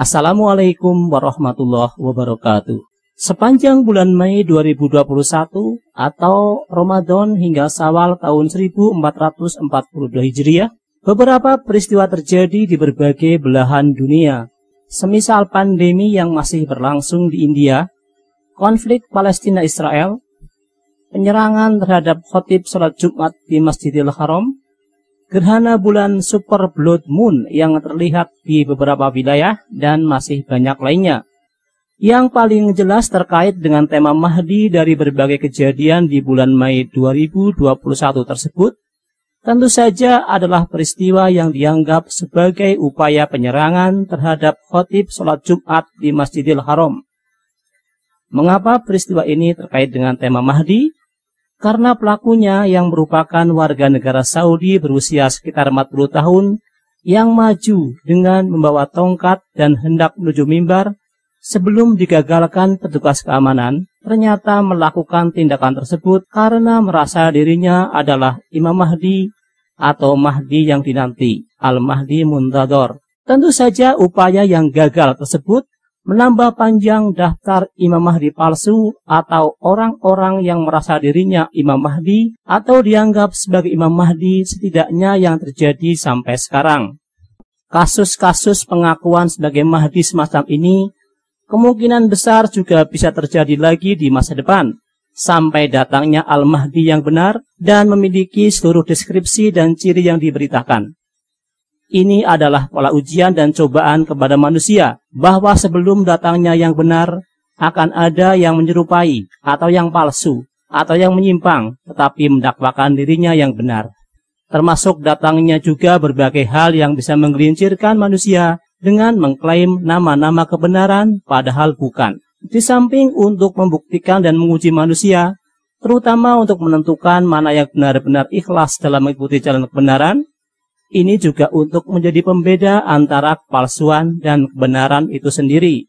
Assalamualaikum warahmatullahi wabarakatuh. Sepanjang bulan Mei 2021 atau Ramadan hingga Syawal tahun 1442 Hijriah, beberapa peristiwa terjadi di berbagai belahan dunia. Semisal pandemi yang masih berlangsung di India, konflik Palestina-Israel, penyerangan terhadap khatib salat Jumat di Masjidil Haram, gerhana bulan Super Blood Moon yang terlihat di beberapa wilayah, dan masih banyak lainnya. Yang paling jelas terkait dengan tema Mahdi dari berbagai kejadian di bulan Mei 2021 tersebut, tentu saja adalah peristiwa yang dianggap sebagai upaya penyerangan terhadap khatib salat Jumat di Masjidil Haram. Mengapa peristiwa ini terkait dengan tema Mahdi? Karena pelakunya yang merupakan warga negara Saudi berusia sekitar 40 tahun yang maju dengan membawa tongkat dan hendak menuju mimbar sebelum digagalkan petugas keamanan, ternyata melakukan tindakan tersebut karena merasa dirinya adalah Imam Mahdi atau Mahdi yang dinanti, Al-Mahdi Muntadhar. Tentu saja upaya yang gagal tersebut menambah panjang daftar Imam Mahdi palsu atau orang-orang yang merasa dirinya Imam Mahdi atau dianggap sebagai Imam Mahdi, setidaknya yang terjadi sampai sekarang. Kasus-kasus pengakuan sebagai Mahdi semacam ini kemungkinan besar juga bisa terjadi lagi di masa depan, sampai datangnya Al-Mahdi yang benar dan memiliki seluruh deskripsi dan ciri yang diberitakan. Ini adalah pola ujian dan cobaan kepada manusia, bahwa sebelum datangnya yang benar, akan ada yang menyerupai, atau yang palsu, atau yang menyimpang, tetapi mendakwakan dirinya yang benar. Termasuk datangnya juga berbagai hal yang bisa menggelincirkan manusia dengan mengklaim nama-nama kebenaran, padahal bukan. Di samping untuk membuktikan dan menguji manusia, terutama untuk menentukan mana yang benar-benar ikhlas dalam mengikuti jalan kebenaran, ini juga untuk menjadi pembeda antara kepalsuan dan kebenaran itu sendiri.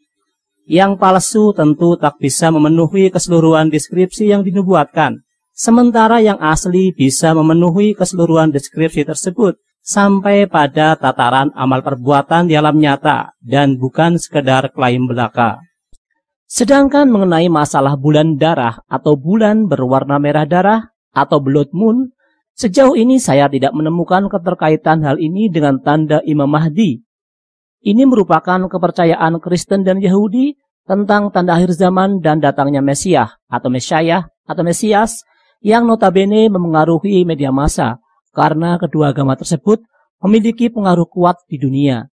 Yang palsu tentu tak bisa memenuhi keseluruhan deskripsi yang dinubuatkan, sementara yang asli bisa memenuhi keseluruhan deskripsi tersebut sampai pada tataran amal perbuatan di alam nyata dan bukan sekedar klaim belaka. Sedangkan mengenai masalah bulan darah atau bulan berwarna merah darah atau blood moon, sejauh ini saya tidak menemukan keterkaitan hal ini dengan tanda Imam Mahdi. Ini merupakan kepercayaan Kristen dan Yahudi tentang tanda akhir zaman dan datangnya Mesias atau Mesias yang notabene memengaruhi media massa karena kedua agama tersebut memiliki pengaruh kuat di dunia.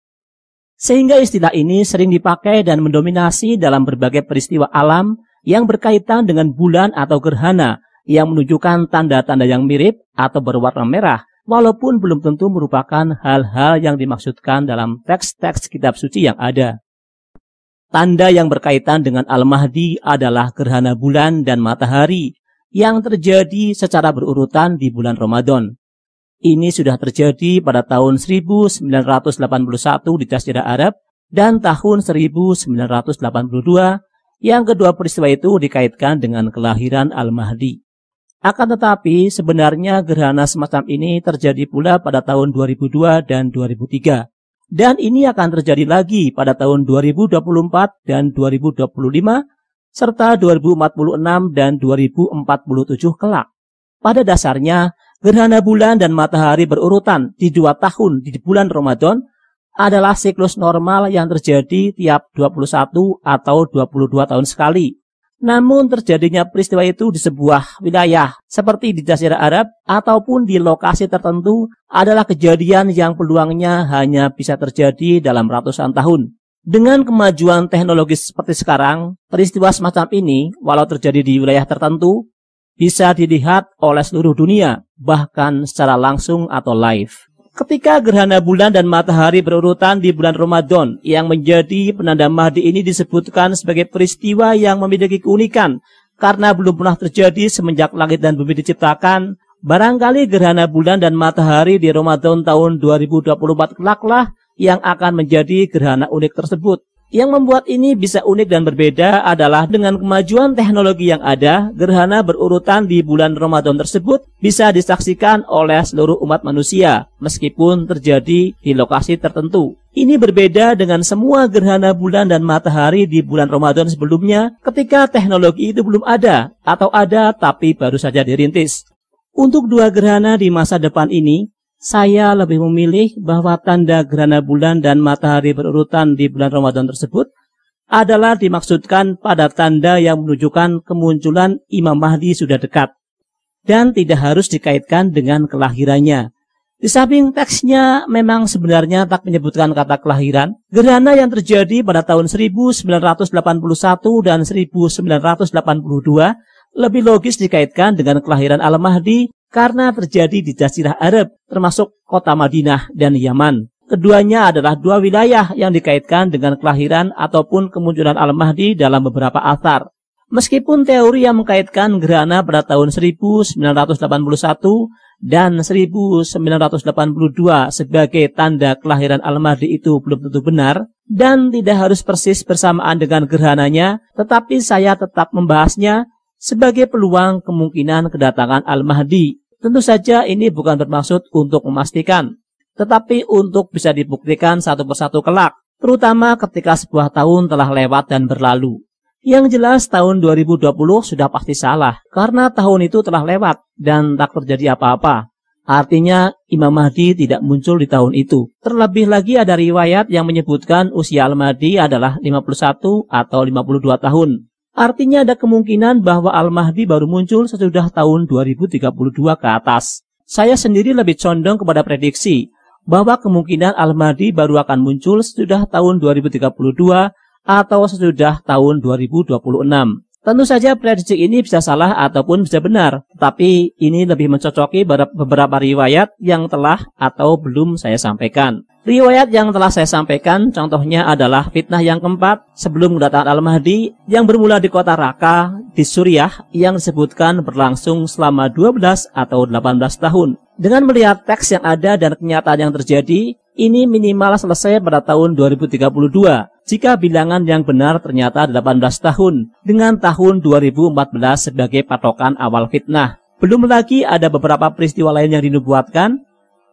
Sehingga istilah ini sering dipakai dan mendominasi dalam berbagai peristiwa alam yang berkaitan dengan bulan atau gerhana yang menunjukkan tanda-tanda yang mirip atau berwarna merah, walaupun belum tentu merupakan hal-hal yang dimaksudkan dalam teks-teks kitab suci yang ada. Tanda yang berkaitan dengan Al-Mahdi adalah gerhana bulan dan matahari yang terjadi secara berurutan di bulan Ramadan. Ini sudah terjadi pada tahun 1981 di Jazirah Arab dan tahun 1982. Yang kedua peristiwa itu dikaitkan dengan kelahiran Al-Mahdi. Akan tetapi sebenarnya gerhana semacam ini terjadi pula pada tahun 2002 dan 2003. Dan ini akan terjadi lagi pada tahun 2024 dan 2025, serta 2046 dan 2047 kelak. Pada dasarnya, gerhana bulan dan matahari berurutan di 2 tahun di bulan Ramadan adalah siklus normal yang terjadi tiap 21 atau 22 tahun sekali. Namun terjadinya peristiwa itu di sebuah wilayah seperti di Jazirah Arab ataupun di lokasi tertentu adalah kejadian yang peluangnya hanya bisa terjadi dalam ratusan tahun. Dengan kemajuan teknologis seperti sekarang, peristiwa semacam ini walau terjadi di wilayah tertentu bisa dilihat oleh seluruh dunia, bahkan secara langsung atau live. Ketika gerhana bulan dan matahari berurutan di bulan Ramadan, yang menjadi penanda Mahdi ini disebutkan sebagai peristiwa yang memiliki keunikan karena belum pernah terjadi semenjak langit dan bumi diciptakan. Barangkali gerhana bulan dan matahari di Ramadan tahun 2024 kelaklah yang akan menjadi gerhana unik tersebut. Yang membuat ini bisa unik dan berbeda adalah dengan kemajuan teknologi yang ada, gerhana berurutan di bulan Ramadan tersebut bisa disaksikan oleh seluruh umat manusia, meskipun terjadi di lokasi tertentu. Ini berbeda dengan semua gerhana bulan dan matahari di bulan Ramadan sebelumnya ketika teknologi itu belum ada, atau ada tapi baru saja dirintis. Untuk dua gerhana di masa depan ini, saya lebih memilih bahwa tanda gerhana bulan dan matahari berurutan di bulan Ramadan tersebut adalah dimaksudkan pada tanda yang menunjukkan kemunculan Imam Mahdi sudah dekat dan tidak harus dikaitkan dengan kelahirannya. Di samping teksnya memang sebenarnya tak menyebutkan kata kelahiran, gerhana yang terjadi pada tahun 1981 dan 1982 lebih logis dikaitkan dengan kelahiran Al-Mahdi karena terjadi di Jazirah Arab, termasuk kota Madinah dan Yaman. Keduanya adalah dua wilayah yang dikaitkan dengan kelahiran ataupun kemunculan Al-Mahdi dalam beberapa athar. Meskipun teori yang mengkaitkan gerhana pada tahun 1981 dan 1982 sebagai tanda kelahiran Al-Mahdi itu belum tentu benar dan tidak harus persis bersamaan dengan gerhananya, tetapi saya tetap membahasnya sebagai peluang kemungkinan kedatangan Al-Mahdi. Tentu saja ini bukan bermaksud untuk memastikan, tetapi untuk bisa dibuktikan satu persatu kelak, terutama ketika sebuah tahun telah lewat dan berlalu. Yang jelas tahun 2020 sudah pasti salah, karena tahun itu telah lewat dan tak terjadi apa-apa. Artinya Imam Mahdi tidak muncul di tahun itu. Terlebih lagi ada riwayat yang menyebutkan usia Al-Mahdi adalah 51 atau 52 tahun. Artinya ada kemungkinan bahwa Al-Mahdi baru muncul sesudah tahun 2032 ke atas. Saya sendiri lebih condong kepada prediksi bahwa kemungkinan Al-Mahdi baru akan muncul sesudah tahun 2032 atau sesudah tahun 2026. Tentu saja prediksi ini bisa salah ataupun bisa benar, tetapi ini lebih mencocoki beberapa riwayat yang telah atau belum saya sampaikan. Riwayat yang telah saya sampaikan contohnya adalah fitnah yang keempat sebelum kedatangan Al-Mahdi yang bermula di kota Raqqa di Suriah yang disebutkan berlangsung selama 12 atau 18 tahun. Dengan melihat teks yang ada dan kenyataan yang terjadi, ini minimal selesai pada tahun 2032 jika bilangan yang benar ternyata 18 tahun dengan tahun 2014 sebagai patokan awal fitnah. Belum lagi ada beberapa peristiwa lain yang dinubuatkan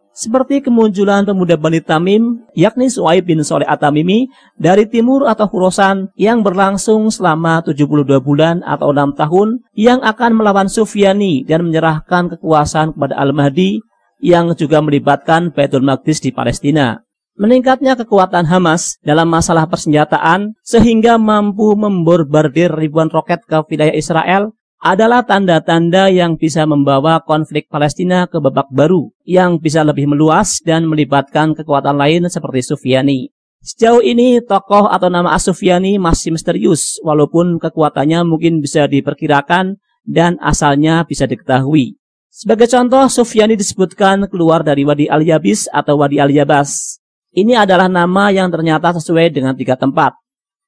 seperti kemunculan pemuda Bani Tamim, yakni Su'aib bin Soleh At-Tamimi dari timur atau Khurasan yang berlangsung selama 72 bulan atau 6 tahun yang akan melawan Sufyani dan menyerahkan kekuasaan kepada Al-Mahdi yang juga melibatkan Baitul Maqdis di Palestina. Meningkatnya kekuatan Hamas dalam masalah persenjataan sehingga mampu membombardir ribuan roket ke wilayah Israel adalah tanda-tanda yang bisa membawa konflik Palestina ke babak baru yang bisa lebih meluas dan melibatkan kekuatan lain seperti Sufyani. Sejauh ini tokoh atau nama As-Sufyani masih misterius walaupun kekuatannya mungkin bisa diperkirakan dan asalnya bisa diketahui. Sebagai contoh, Sufyani disebutkan keluar dari Wadi Al-Yabis atau Wadi Al-Yabas. Ini adalah nama yang ternyata sesuai dengan 3 tempat.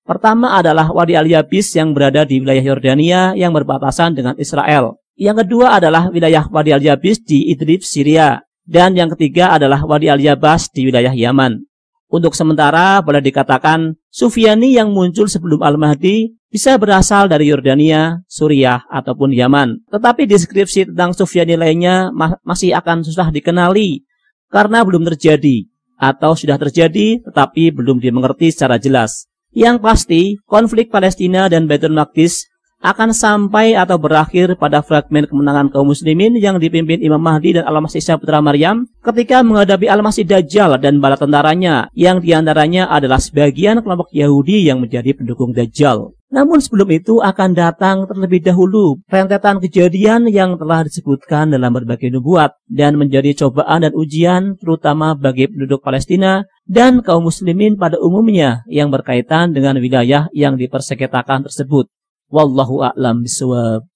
Pertama adalah Wadi Al-Yabis yang berada di wilayah Yordania yang berbatasan dengan Israel. Yang kedua adalah wilayah Wadi Al-Yabis di Idlib, Syria. Dan yang ketiga adalah Wadi Al-Yabas di wilayah Yaman. Untuk sementara boleh dikatakan Sufyani yang muncul sebelum Al-Mahdi bisa berasal dari Yordania, Suriah, ataupun Yaman. Tetapi deskripsi tentang Sufyani lainnya masih akan susah dikenali karena belum terjadi atau sudah terjadi tetapi belum dimengerti secara jelas. Yang pasti, konflik Palestina dan Baitul Maqdis akan sampai atau berakhir pada fragmen kemenangan kaum muslimin yang dipimpin Imam Mahdi dan Al-Masih Isa putra Maryam ketika menghadapi Al-Masih Dajjal dan bala tentaranya yang diantaranya adalah sebagian kelompok Yahudi yang menjadi pendukung Dajjal. Namun sebelum itu akan datang terlebih dahulu rentetan kejadian yang telah disebutkan dalam berbagai nubuat dan menjadi cobaan dan ujian terutama bagi penduduk Palestina dan kaum muslimin pada umumnya yang berkaitan dengan wilayah yang dipersengketakan tersebut. Wallahu a'lam bishawab.